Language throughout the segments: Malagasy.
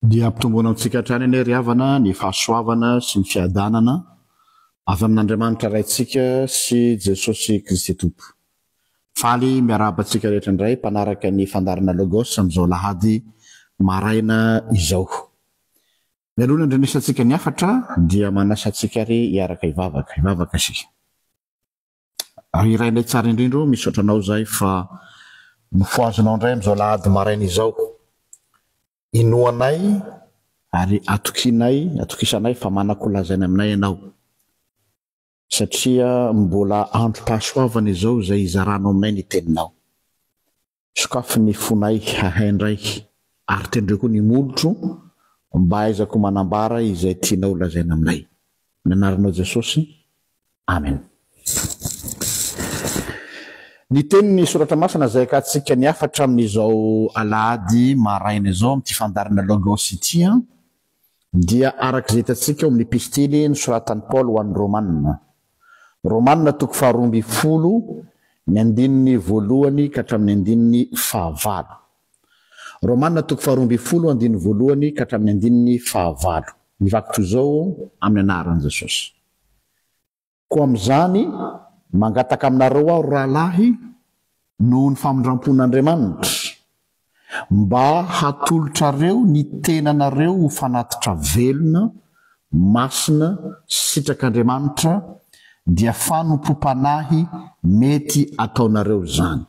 dia ampitomboana antsika hatrany ane ry havana ny fahasoavana sy ny fiadanana avy amin'Andriamanitra raintsika sy Jesosy Kristy Tompo. Faly miarabantsika rehetra indray mpanaraka ny fandarana logos amin'izao lahady maraina izao. Mialoana indrinisantsika ny afatra dia manasantsika ry hiaraka ivavaka sika. Irainay tsara indrindro misaotranao zay fa mifoazonao indray amin'izao lahady maraina izao. Inoanay ary atokisanay fa manakolazaina aminay ianao. Satria mbola androm-pahasoavana izao izay izarano aminay ny teninao. Sokafy ny fonay hahaindray ary tendreo koa ny molotro mba aizako manambara izay tianao lazaina aminay. Ny anaranao Jesosy. Amen. Ny tenin'ny soratra masina zay akatsika ny afatra amin'izao alahady maraina izao amin'ity fandarana logos ity dia arak'izay hitantsika amin'ny epistily nosoratan'i Paul ho an'ny Romanina. Romanina toko 12 ny andininy voalohany ka hatramin'ny andininy fahavalo. Romanina toko 12 andininy voalohany ka hatramin'ny andininy fahavalo. Nivakitro izao amin'ny anaran'i Jesosy. Koa amin'izany mangataka aminareo aho rahalahy noho ny famindrampon'Andriamanitra mba hatolotrareo ny tenanareo ho fanatitra velona, masina, sitrak'Andriamanitra dia fanompom-panahy mety ataonareo zany.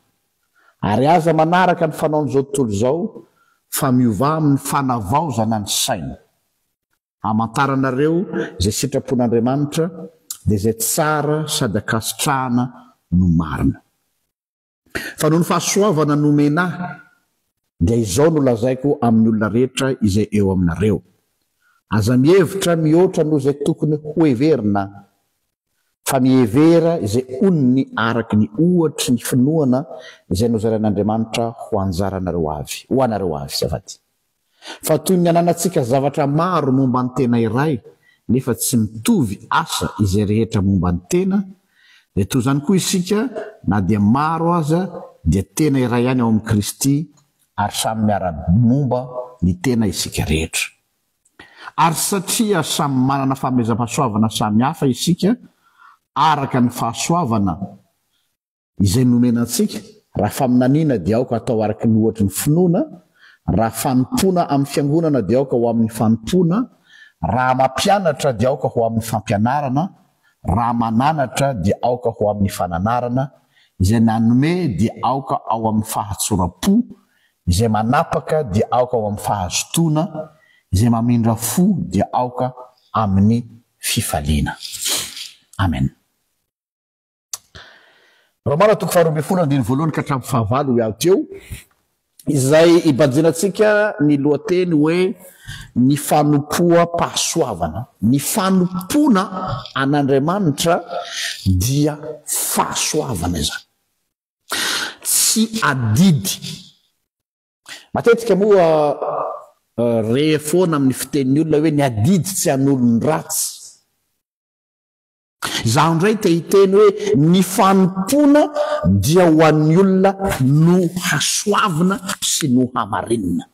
Ary aza manaraka ny fanaon'izao tontolo izao fa miova amin'ny fanavaozana ny saina. Hamantaranareo izay sitrapon'Andriamanitra dia izay tsara sady akasitrahana no marina. Fa noho ny fahasoavana nomenahy dia izao no lazaiko amin'ny olona rehetra izay eo aminareo. Aza mihevitra mihoatra noho izay tokony ho heverina, fa mihevera izay onony araky ny ohatry ny finoana izay nozarain'Andriamanitra ho anareo avy zavady. Fa toy ny ananantsika zavatra maro momba ny tena iray nefa tsy mitovy asa izay rehetra momba ny tena, dia toy izany koa isika na dia maro aza dia tena iray ihany ao amin'ny Kristy ary samy miara-momba ny tena isika rehetra. Ary satria samy manana fanomezam-pahasoavana samy hafa isika araka ny fahasoavana izay nomenantsika, raha faminaniana dia aoka atao araky ny ohatry ny finoana, raha fanompona amin'ny fiangonana dia aoka ho amin'ny fanompona, raha mampianatra dia aoka ho amin'ny fampianarana, raha mananatra dia aoka ho amin'ny fananarana, izay nanome dia aoka ao amin'ny fahatsoram-po, izay manapaka dia aoka ao amin'ny fahazotoana, izay mamindra fo dia aoka amin'ny fifaliana. Amen. Romana toko 12 ka hatramin'ny fahavalo iaho teo izay ibanjinantsika ny lohateny hoe ny fanompoam-pahasoavana. Ny fanompona an'Andriamanitra dia fahasoavana izany, tsy adidy. Matetika moa rehefoana amin'ny fitenin'ny olona hoe ny adidy tsy an'olony ratsy. Zaho indray te hiteny hoe ny fanompona dia ho an'ny olona no hasoavana sy no hamarinina.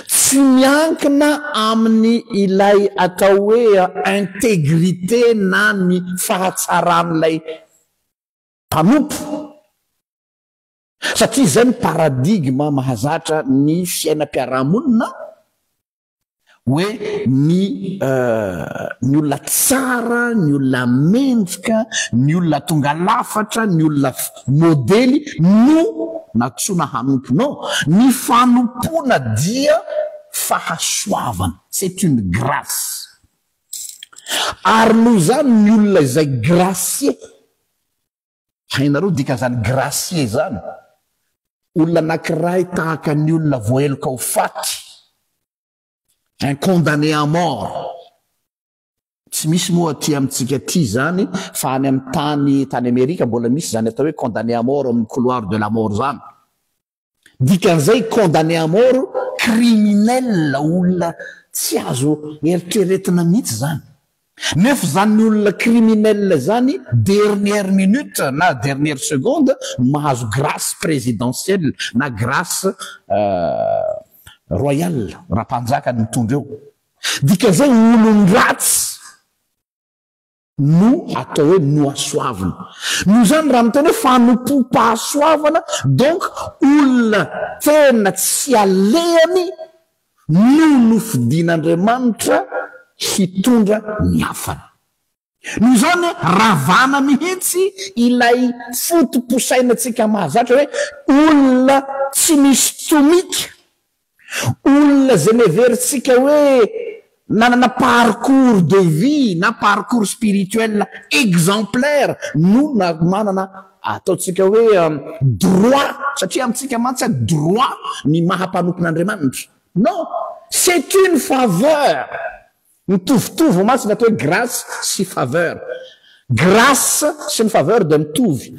Tsy miankina amin'ny ilay atao hoe intégrité na ny fahatsaran'ilay mpanompo. Satria izay ny paradigma mahazatra ny fiainam-piarahamonina hoe ny olona tsara, ny olona mendrika, ny olona tonga lafatra, ny olona modely no natsoina hanompo. Non, ny fanompona dia fahasoavana, c'est une grâce. Ary noho izany ny olona izay gracieux, hainareo dika zany gracieux zany, olona anankiray tahaka ny olona voaheloka ho faty, un condamné à mort. Tsy misy moa aty amintsika ty zany fa any amin'ny tany Amerika mbola misy zany atao hoe condamné à mort amin'ny couloir de la mort zany. Dikan'izay condamné à mort kriminel olona tsy azo eritreretina mihitsy zany nefa zany ny olona kriminel zany dernière minute na dernière seconde mahazo grâce présidentielle na grâce royale raha mpanjaka ny mitondra eo dikan'izay olon-dratsy no atao hoe noasoavana no zany raha miteny hoe fanompo-pahasoavana donc olona tena tsy alehany no nofidin'Andriamanitra hitondra ny hafana no zany ravana mihitsy ilay fotoposainantsika mahazatra hoe olona tsy misy tomika olona zay miveritsika hoe nanana parcours de vie na parcours spirituel exemplaire no na manana ataotsika hoe droit satria amitsika mantsy droit ny mahampanopin'Andriamanitra non c'est une faveur mitovitovy mantsy ny atao hoe grâce sy faveur grâce sy ny faveur de mitovy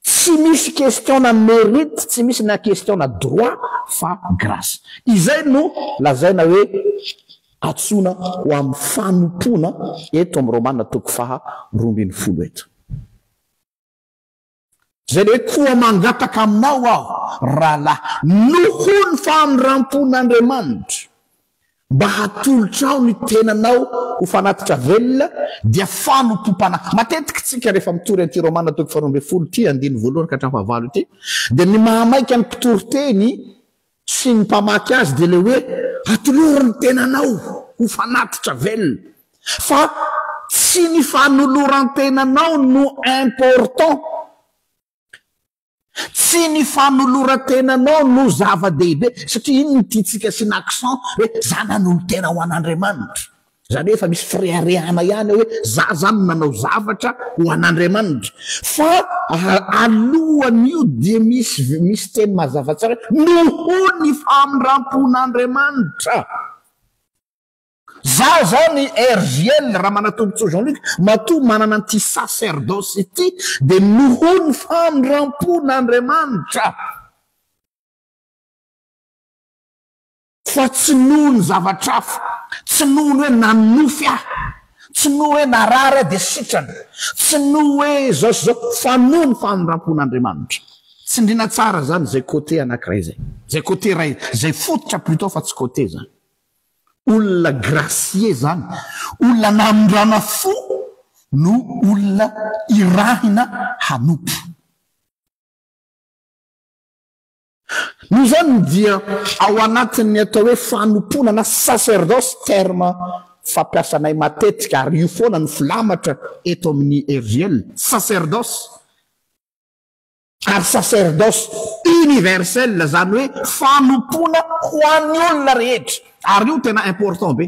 tsy misy question na mérite tsy misy na question na droit fa grâce izay no lazaina hoe atsona ho amin'ny fanompona eto amin'ny Romana toko 4:12 eto zay le hoe koa mangataka aminao aho rahalahy noho ny famindrampon'Andriamanitra mba hatolotra ao ny tenanao ho fanatitra velona dia fanompom-panahy matetika tsika rehefa mitory an'ity Romana toko 4:12 ty 1:1 ty dia ny mahamaika ny mpitoroteny sy ny mpamaky azy dia le hoe atoloro ny tenanao ho fanatitra velona fa tsy ny fanoloran-tenanao no important tsy ny fanoloran-tenanao no zava-dehibe satria iny nytiatsika sy n'accent hoe za nanolo tena ho an'Andriamanitra zany hoe efa misy friarehana ihany hoe za zany nanao zavatra ho an'Andriamanitra fa alohan'io dia misy teny mazava tsara noho ny famindrampon'Andriamanitra za zany RGL raha manatombotso Jean-Luc matoa manana an'ity sacerdoce ity dia noho ny famindrampon'Andriamanitra fa tsy noho ny zavatr'afa tsy noho ny hoe nanofy aho tsy noho hoe narary dia sitrana tsy noho hoe zao fa noho ny famindrampon'Andriamanitra tsy ndrina tsara zany zay côté anankiray zay côté ray zay fototra plutôt fa tsy côté zany olona gracier zany olona namindrana fo no olona irahina hanompo no zany dia ao anatin'ny atao hoe fanompona na sacerdoce terme fampiasanay matetika ary io foana ny filamatra eto amin'ny RGL sacerdoce ary sacerdoce universel zany hoe fanompona ho an'ny olona rehetra ary io tena important be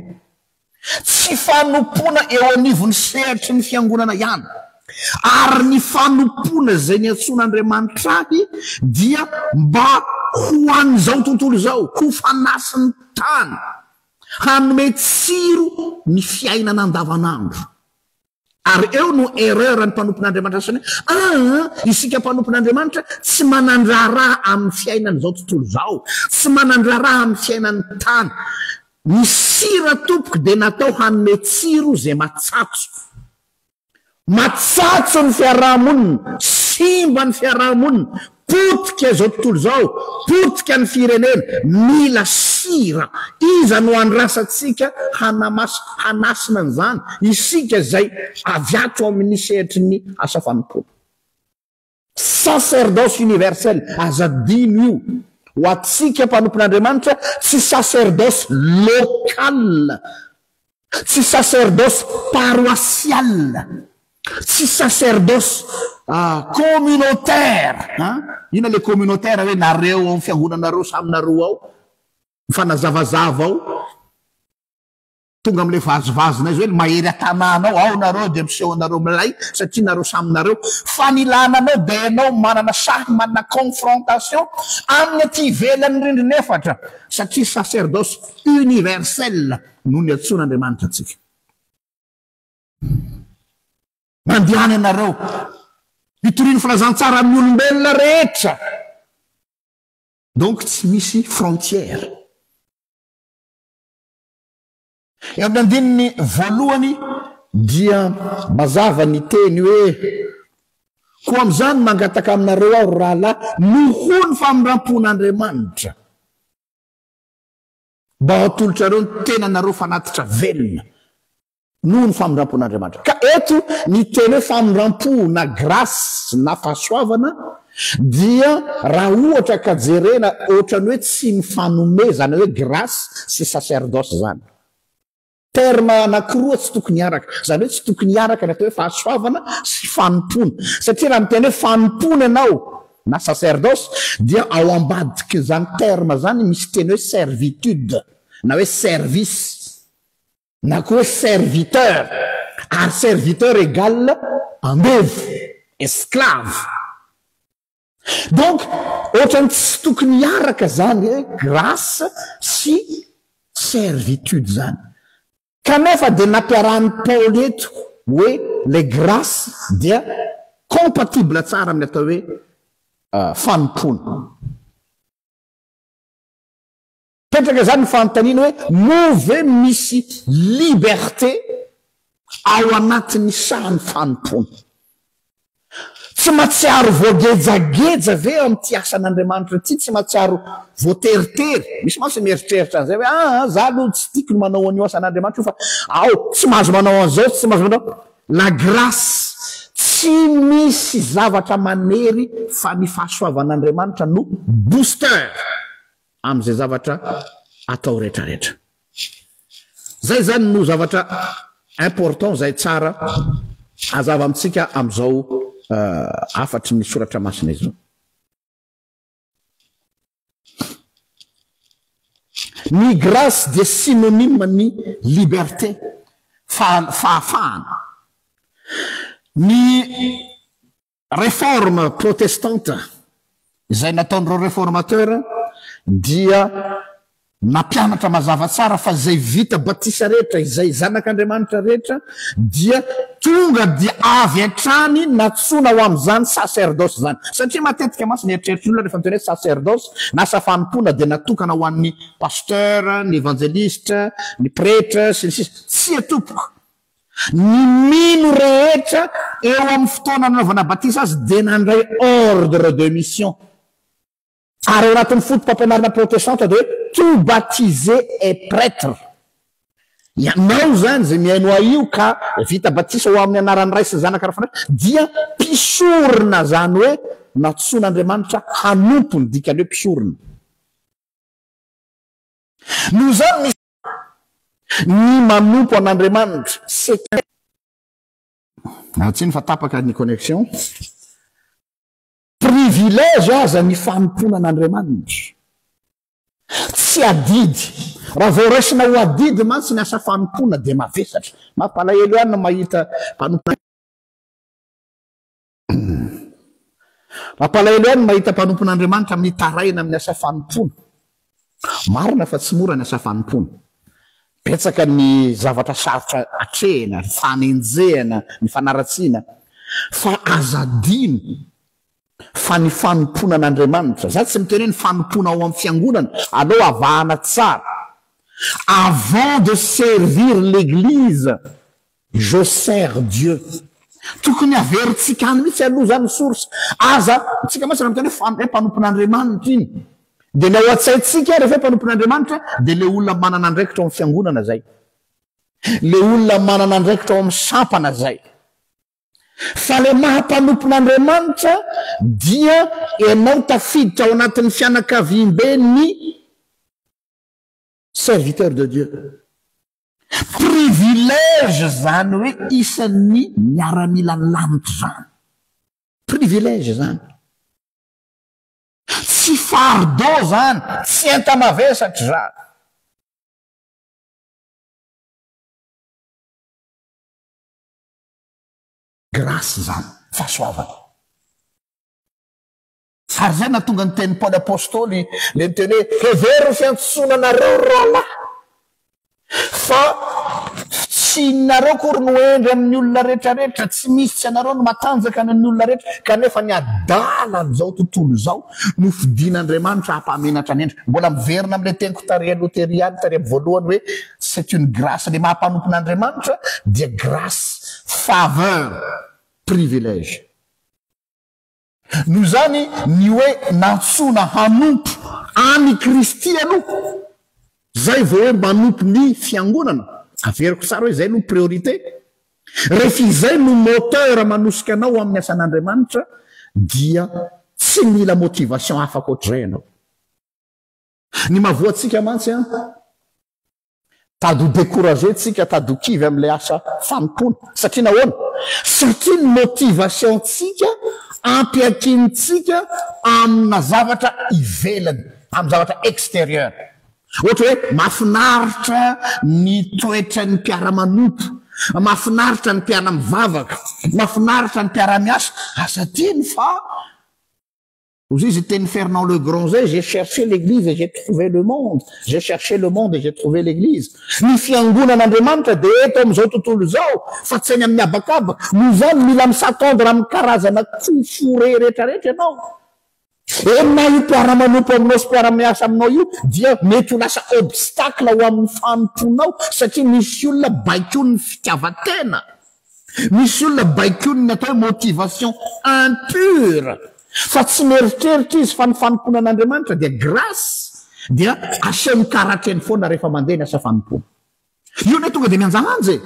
tsy fanompona eo anivony sehatry ny fiangonana ihany ary ny fanompona zay ny antson'Andriamanitra ahy dia mba ho an'izao tontolo zao ho fanasiny tany hanome tsiro ny fiainana andavanandro ary eo no erreur ny mpanompon'Andriamanitra sany isika mpanompon'Andriamanitra tsy manandraraha amin'ny fiainana zao tontolo zao tsy manandraraha amin'ny fiainan'ny tany ny sira tompoky dia natao hanome tsiro zay matsatso ny fiarahamonina simba ny fiarahamonina potika zao tontolo zao potika ny firenena mila sira iza no andrasatsika hanasina an'izany isika zay aviatro amin'ny sehatry ny asa fanompona sacerdoce universel azadino io ho atsika mpanompon'Andriamanitra tsy sacerdoce local tsy sacerdoce paroissial tsy sacerdoce communautaire ina le communautaire hoe nareo ao amin'ny fiangonanareo saminareo ao mifanazavazava ao tonga am'le vazovazona izy hoe mahery atanànao ao nareo dia miseho anareo milay satria nareo saminareo fa nilananao dia ianao manana sahy manana confrontation amin'ny aty ivelan'ny rindrina efatra satria sacerdoce universel no ny antson'Andriamanitra atsika mandehany anareo hitoriny filazantsara amin'ny olombelona rehetra donc tsy misy frontière eo amin'ny andininy voalohany dia mazava ny teny hoe koa am'izany mangataka aminareo aho rahalahy noho ny famindrampon'Andriamanitra mba hatolotrareo ny tenanareo fanatitra velona noho ny famindrampon'Andriamanitra. Ka eto ny teny hoe famindrampo na grasy na fahasoavana dia raha ohatra ka jerena ohatrany hoe tsy mifanome zany hoe grasy sy sacerdosy zany. Terme anankiroa tsy tokony hiaraka, zany hoe tsy tokony hiaraka ny atao hoe fahasoavana sy fanompona, satria raha miteny hoe fanompona ianao na sacerdosy dia ao ambadika zany terme zany misy teny hoe servitude na hoe service na koa hoe serviteur, ary serviteur égale ambevo, esclave. Donc ohatrany tsy tokony hiaraka zany hoe grâce sy servitude zany. Kanefa dia nampiarahany Paoly eto hoe les grâces dia compatible tsara amin'ny atao hoe fanompona. Petraka zany ny fanontaniana hoe move misy liberté ao anatin'ny sahany fanompona. Tsy matsiaro voagejageja ve amin'ity asan'Andriamanitra ity, tsy matsiaro voateritery. Misy mantsy mieritreritra an'izay hoe za aloha tsy tiako ny manao an'io asan'Andriamanitra io fa ao tsy mahazo manao an'izao, tsy mahazo manao. La grâce tsy misy zavatra manery fa ny fahasoavan'Andriamanitra no booster am'izay zavatra atao rehetrarehetra. Zay zany no zavatra important zay tsara azava amintsika am'izao afatry ny soratra masina izy. Ny grâce dia synonyme ny liberté, fahafahana. Ny réforme protestante izay nataon'ireo réformateur dia nampianatra mazava tsara fa zay vita batisa rehetra izay zanak'Andriamanitra rehetra dia tonga dia avy hatrany natsona ho am'izany sacerdosy zany, satria matetika masy ny eritreritryolona rehefa miteny hoe sacerdosy na asa fanompona dia natokana ho an'ny pasteur, ny évangéliste, ny prêtre sy ny sisa. Tsy atopoko ny mino rehetra eo amin'ny fotoana nanaovana batisa azy dia nandray ordre de mission. Ary ao anatin'ny fotom-pampianarana protestante dia hoe tout baptisé est prêtre. Ianao zany zay miaino io ka vita batisa ho amin'ny anaran'ny ray sy ny zanaka rafanay dia mpisorona zany hoe natsoan'Andriamanitra hanompony, dikany hoe mpisorona. Noho zany ny manompo an'Andriamanitra natsiny fa tapaka ny connexion. Privilège aza ny fanompona an'Andriamanitra, tsy adidy. Raha vao raisina ho adidy mantsy ny asa fanompona dia mavesatra. Mampalahelo ihany no mahita mpanompona. Mampalahelo ihany no mahita mpanompon'Andriamanitra amin'ny taraina amin'ny asa fanompona. Marina fa tsy mora ny asa fanompona. Betsaka ny zavatra sarotra atrehana, ny fanenjehana, ny fanaratsiana, fa azadino fa ny fanompona an'Andriamanitra. Za tsy miteny hoe ny fanompona ao amin'ny fiangonana, aleo avahana tsara. Avant de servir l'église, je sers Dieu. Tokony averintsika any mihitsy aloha zany source. Aza tsika masy raha miteny hoe mpanompon'Andriamanitra iny. Dia ny ao an-tsaintsika rehefa mpanompon'Andriamanitra dia le olona manana andraikitra ao amin'ny fiangonana zay. Le olona manana andraikitra ao amin'ny sampana zay. Fa le mahampanompon'Andriamanitra dia ianao tafiditra ao anatin'ny fianakaviam-be ny serviteur de Dieu. Privilège zany hoe isan'ny miaramila lanitra zany. Privilège zany. Tsy fardeau zany, tsy entamavesatra zany. Grâce zany, fahasoavana. Ary zay natonga ny teny Paoly apôstôly le miteny hoe hevery fiantsonanareo roalahy fa tsy nareo kory no endry amin'ny olona rehetrarehetra, tsy misy tsy anareo no matanjaka ny olona rehetra, kanefa ny adala amin'izao tontolo izao no fidian'Andriamanitra hampamenatra ny endrika. Mbola miverina amin'ilay teniko tary aloha tery ihany tary amin'ny voalohany hoe c'est une grâce. Le mahampanompon'Andriamanitra dia grâce, faveur, privilège. Noho zany ny hoe nantsona hanompo any Kristy aloha. Zay vao hoe manompo ny fiangonana. Averiko tsara hoe zay no priorité. Rehefa izay no moteur manosika anao amin'ny asan'Andriamanitra, dia tsy mila motivation hafa akoatr'izay ianao. Ny mahavoatsika mantsy tady ho découragé tsika, tady ho kivy amin'ilay asa fanompona. Satria nahoana? Satria ny motivation tsika ampiakintsika amina zavatra ivelany, amin'ny zavatra extérieur. Ohatra hoe mahafinaritra ny toetra ny mpiara-manompo, mahafinaritra ny mpiara-mivavaka, mahafinaritra ny mpiara-miasa. Asa tiany fa aux izy teny Fernand Le Grand zay, j'ai cherché l'église et j'ai trouvé le monde. J'ai cherché le monde et j'ai trouvé l'église. Ny fiangonan'Andriamanitra de eto am'izao tontolo zao, fa tsy any amin'ny abakabaka. No zany mila misatondra amin'ny karazana fofore rehetrarehetra ianao. Na io mpiara-manompo aminao sy mpiara-miasa aminao io, dia mety ho lasa obstacle ho amin'ny fanomponao, satria misy olona baikony fitiavatena. Misy olona baikony ny atao motivation impure. Fa tsy meritreritra izy fa ny fanomponan'Andriamanitra dia grâce, dia asehony karatreny foana rehefa mandeha ny asa fanompona. Io ne tonga dia mianjahanjy.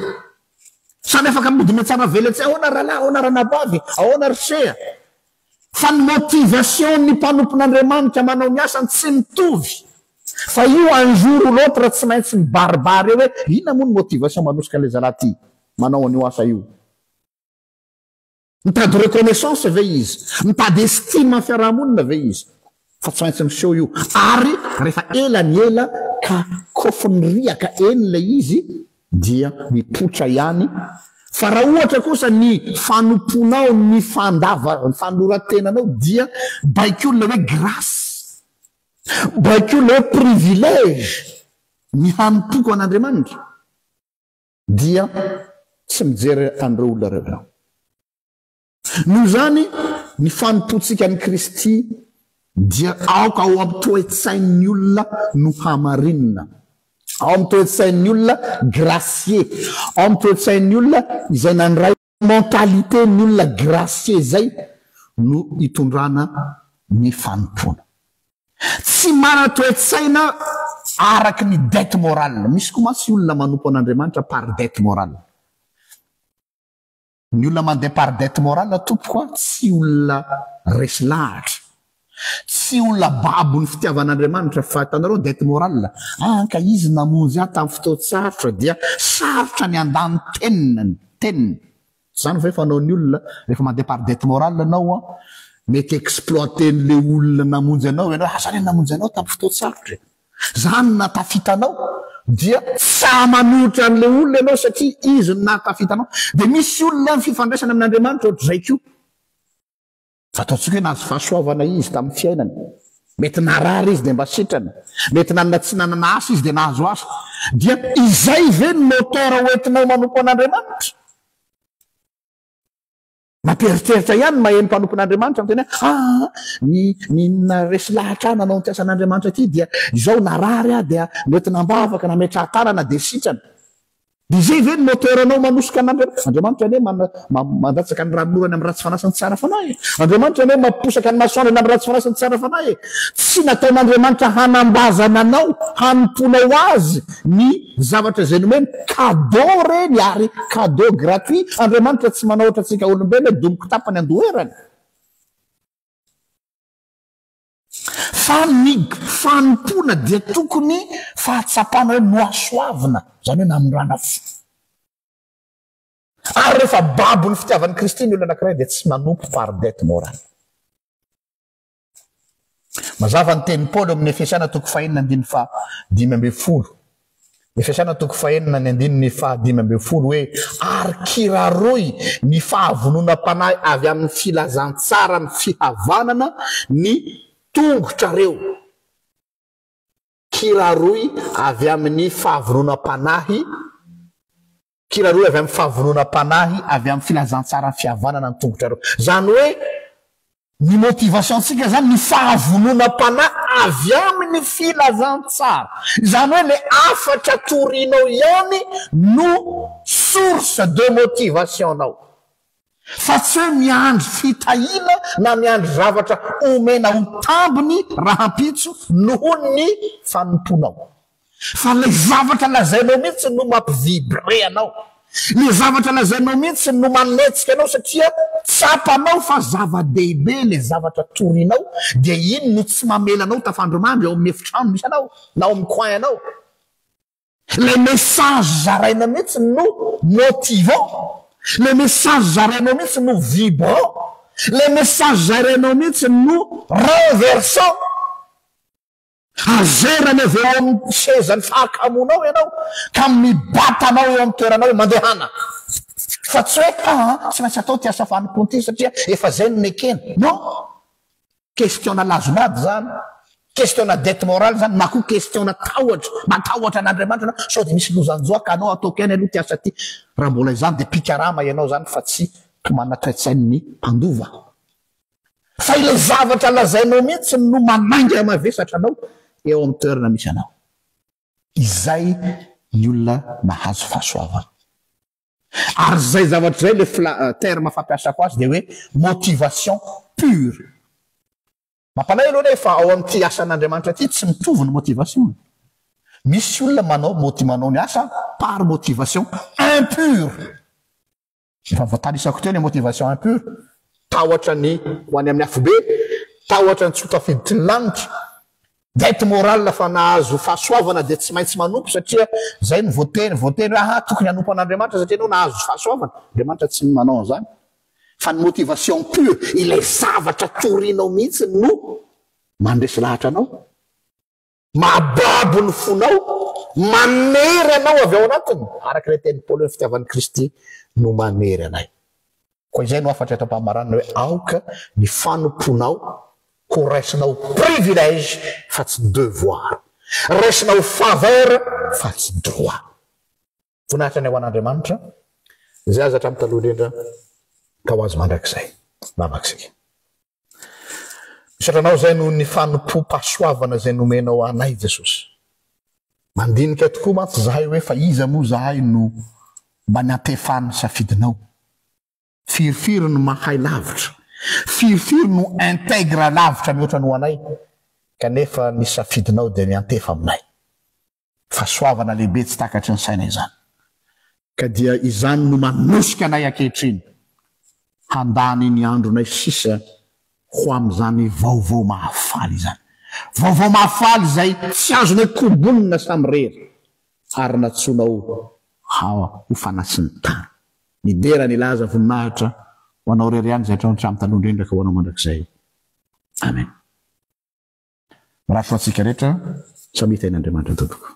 Samy afaka midina tsara velatsy, ahoana rahalahy, ahoana ranabavy, ahoana risea. Fa ny motivation ny mpanompon'Andriamanitra manao ny asany tsy mitovy. Fa io un jour ou l'autre tsy maintsy mibaribary eo hoe inona moa ny motivation manosika an'ilay zalahy ty manao an'io asa io. Mitady reconnaissance ve izy, mitady estime amin'ny fiarahamonina ve izy, fa tsy maintsy miseho io. Ary rehefa ela ny ela ka kofony riaka eny le izy, dia mipotra ihany. Fa raha ohatra kosa ny fanomponao, ny fanoratenanao, dia baikolona hoe grâce, baikolona hoe privilège ny hanompoko an'Andriamanitra, dia tsy mijery an'ireo olona reo. Noho zany ny fanompontsika ny Kristy dia aoka ao amin'ny toe-tsain'ny olona no hamarinina, ao amin'ny toe-tsain'ny olona gracier, ao amin'ny toe-tsain'ny olona izay nandray mentalité ny olona gracier zay no hitondrana ny fanompona. Tsy mana toe-tsaina araky ny dette morale. Misy koa mantsy olona manompo an'Andriamanitra par dette morale. Ny olona mandeha par dette morale tompoko tsy olona resy lahatra, tsy olona babo ny fitiavan'Andriamanitra, fa hitanareo dette morale ka izy namonjy ahy tamin'ny fotoan-tsarotra dia sarotra ny andany teniny. Zany fa fanao ny olona rehefa mandeha par dette morale anao mety exploiten'le olona namonjy anao ianao, zany namonjy anao tamin'ny fotoan-tsarotra, zany natafitanao, dia sa manohitra an'le olona ianao satria izy no natafitanao. Dia misy olona ny fifandraisana amin'Andriamanitra ohatr'izay koa. Fa ataontsika hoe nahazo fahasoavana izy tamin'ny fiainany, mety narary izy dia mba sitrana, mety nanana tsy nanana asa izy dia nahazo asa, dia izay ve ny moteur hoentinao manompo an'Andriamanitra? Mamperitreritra ihany maheno mpanompon'Andriamanitra miteny ny resy lahatra nanao ny tiasan'Andriamanitra ty dia izao narary dia mety nambavaka na metra tanana dia sitrana. Dia izay ve ny moteur anao manosika an'Andriamanitra? Andriamanitra ane mandatsaka ny ranomorany amin'ny ratsy fanasany tsara fanahy. Andriamanitra ane mamposaka ny masoandriny amin'ny ratsy fanasany tsara fanahy. Tsy nataon'Andriamanitra hanambazana anao, hanomponao azy ny zavatra izay nomeny cadeau reny, ary cadeau gratuit. Andriamanitra tsy manao ohatra antsika olombelona domoko tapany andoherany. Fa ny fanompona dia tokony fahatsapana hoe noasoavina, zany hoe namorana fo. Ary rehefa babo ny fitiavan'ny Kristy ny olona anankiray dia tsy manompo par dette morale. Mazava ny teny Paoly amin'ny Efesiana toko fahenina andiny fa 5:10. Efesiana toko fahenina ny andiny fa 5:10 hoe ary kiraroy ny fahavonona-panahy avy amin'ny filazantsara ny fihavanana ny tongotrareo. Kiraroy avy amin'ny fahavonona-panahy, kiraroy avy amin'ny fahavonona-panahy avy amin'ny filazantsara ny fihavanana ny tongotrareo. Zany hoe ny motivationtsika zany ny fahavonona-pana avy amin'ny filazantsara zany hoe le afatra torinao ihany no source de motivationao fa tsy hoe miandry fitahina na miandry zavatra omena ho tambiny rahampitso noho ny fanomponao fa le zavatra lazainao mihitsy no mampivibre anao le zavatra lazainao mihitsy no manetsika anao satria tsapanao fa zava-dehibe le zavatra torinao dia iny no tsy mamelanao tafandromamby ao amin'ny efitrano misy anao na ao amin'ny coin anao le message zaraina mihitsy no motivant le message zarainao mihitsy no vibrant le message zarainao mihitsy no renversant azerany avy eo amin'ny sezany fahakamonao ianao ka mibatanao eo amin'ny toeranao hoe mandehana fa tsy hoe tsy maintsy atao ty asa fanomponty satria efa zay no nekena non question na lazonady zany question na dette morale zany na koa question na tahotra matahotra an'Andriamanitra anao sao de misy lozanjoaka anao ataoko ihany aloha ty asa ty raha mbola izany de pikarama ianao zany fa tsy manatretsain'ny mpandova fa ile zavatra lazainao mihitsy no manangy mavesatra anao eo amin'ny toerana misy anao izay ny olona mahazo fahasoavana ary zay zavatra zay le terme fampiasako azy de hoe motivation pure mampalay aloha nefa ao amin'ity asan'Andriamanitra ty tsy mitovy ny motivation misy olona manao ny asa par motivation impure efa voatanisako teo ny motivation impure tahotra ny ho any amin'ny afobe tahotra ny tsy hotafiditry ny lanitra dette morale fa nahazo fahasoavana de tsy maintsy manompo satria zay ny voateny hoe tokony hanompo an'Andriamanitra satria anao nahazo fahasoavana Andriamanitra tsy manao an'izany fa ny motivation pure ilay zavatra torinao mihitsy no mandresy lahatra anao mababo ny fonao manery anao avy ao anatiny araka le teny Paoly ny fitiavan'ny Kristy no manery anay koa izay no afatra eto am-pamaranana hoe aoka ny fanomponao ho raisinao privilège fa tsy devoir raisinao faveur fa tsy droit voninahitra ny ao an'Andriamanitra zay aza hatramin'ny taloha indrindra ka ho azy mandrakizay mamakisika misatranao zay no ny fanompo-pasoavana zay nomenao anay Jesosy mandinika tokoa mantsy zahay hoe fa iza moa zahay no mba niantefany safidinao firifiry no mahay lavitra firifiry no intègre lavitra mihoatra no anay kanefa ny safidinao dia niantefa aminay fahasoavana lehibe tsy takatry ny saina izany ka dia izany no manosika anay ankehitriny handany ny andronay sisa ho amin'izany vaovao mahafaly izany vaovao mahafaly zay tsy azonay kobonina samyrery ary natsonao ho fanatsy ny tany ny dera ny laza voninahitra ho anao rery ihany zay hatramin'ny taloha indrindra ka ho anao mandrakizay amen mirafa antsika rehetra samita in'Andriamanitra tompoko